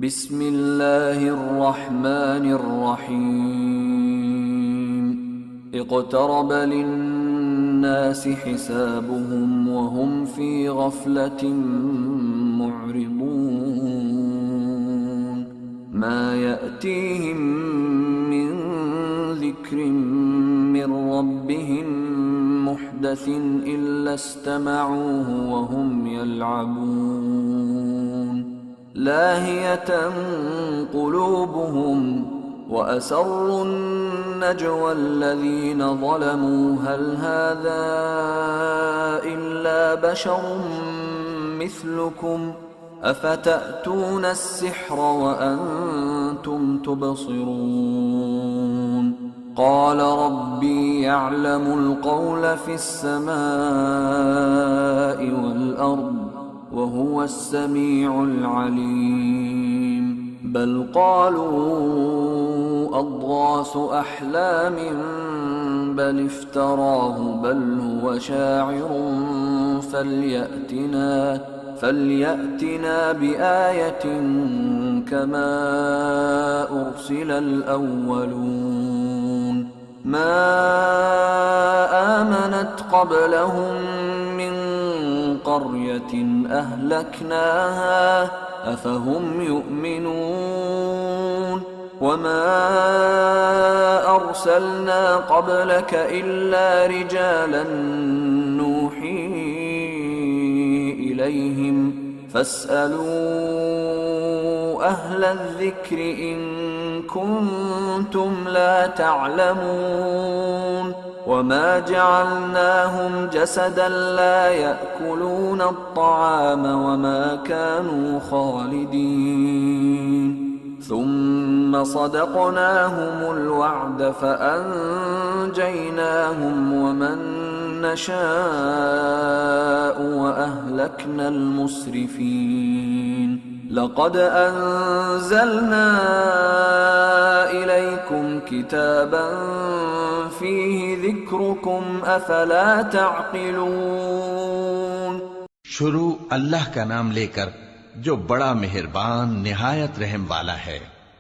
بسم اللہ الرحمن الرحیم اقترب للناس حسابهم وهم في غفلة معرضون ما يأتيهم من ذكر من ربهم محدث إلا استمعوه وهم يلعبون لاهية قلوبهم وأسروا النجوى الذين ظلموا هل هذا إلا بشر مثلكم أفتأتون السحر وأنتم تبصرون قال ربي يعلم القول في السماء والأرض وهو السميع العليم بل قالوا أضغاث أحلام بل افتراه بل هو شاعر فليأتنا بآية كما أرسل الأولون ما آمنت قبلهم من قرية أهلكناها أفهم يؤمنون وما أرسلنا قبلك إلا رجالا نوحي إليهم فاسألوا أهل الذكر إن كنتم لا تعلمون وما جعلناهم جسدا لا يأكلون الطعام وما كانوا خالدين ثم صدقناهم الوعد فأنجيناهم ومن نشاء وأهلكنا المسرفين لقد أنزلنا إليكم كتابا فيه ذكركم أفلا تعقلون شروع اللہ کا نام لے کر جو بڑا مہربان نہایت رحم والا ہے۔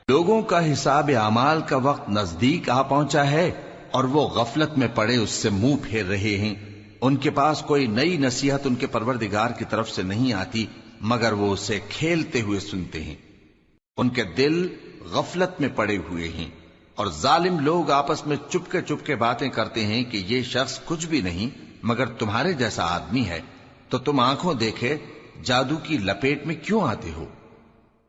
لوگوں کا حساب اعمال کا وقت نزدیک آ پہنچا ہے اور وہ غفلت میں پڑے اس سے منہ پھیر رہے ہیں۔ ان کے پاس کوئی نئی نصیحت ان کے پروردگار کی طرف سے نہیں آتی مگر وہ اسے کھیلتے ہوئے سنتے ہیں۔ ان کے دل غفلت میں پڑے ہوئے ہیں اور ظالم لوگ آپس میں چپکے باتیں کرتے ہیں کہ یہ شخص کچھ بھی نہیں مگر تمہارے جیسا آدمی ہے، تو تم آنکھوں دیکھے جادو کی لپیٹ میں کیوں آتے ہو؟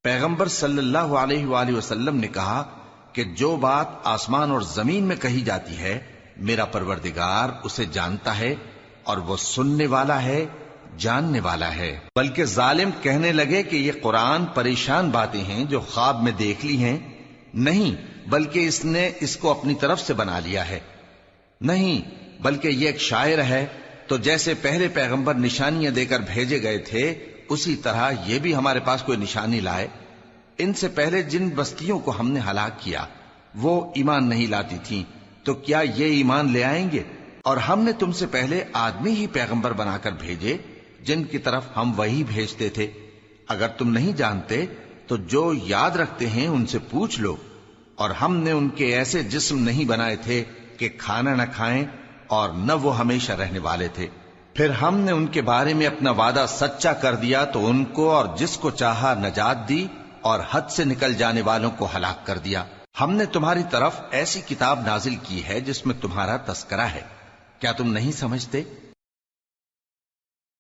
پیغمبر صلی اللہ علیہ وآلہ وسلم نے کہا کہ جو بات آسمان اور زمین میں کہی جاتی ہے میرا پروردگار اسے جانتا ہے اور وہ سننے والا ہے، جاننے والا ہے۔ بلکہ ظالم کہنے لگے کہ یہ قرآن پریشان باتیں ہیں جو خواب میں دیکھ لی ہیں، نہیں بلکہ اس نے اس کو اپنی طرف سے بنا لیا ہے، نہیں بلکہ یہ ایک شاعر ہے۔ تو جیسے پہلے پیغمبر نشانیاں دے کر بھیجے گئے تھے اسی طرح یہ بھی ہمارے پاس کوئی نشانی لائے۔ ان سے پہلے جن بستیوں کو ہم نے ہلاک کیا وہ ایمان نہیں لاتی تھیں، تو کیا یہ ایمان لے آئیں گے؟ اور ہم نے تم سے پہلے آدمی ہی پیغمبر بنا کر بھیجے جن کی طرف ہم وہی بھیجتے تھے۔ اگر تم نہیں جانتے تو جو یاد رکھتے ہیں ان سے پوچھ لو۔ اور ہم نے ان کے ایسے جسم نہیں بنائے تھے کہ کھانا نہ کھائیں اور نہ وہ ہمیشہ رہنے والے تھے۔ پھر ہم نے ان کے بارے میں اپنا وعدہ سچا کر دیا تو ان کو اور جس کو چاہا نجات دی اور حد سے نکل جانے والوں کو ہلاک کر دیا۔ ہم نے تمہاری طرف ایسی کتاب نازل کی ہے جس میں تمہارا تذکرہ ہے، کیا تم نہیں سمجھتے؟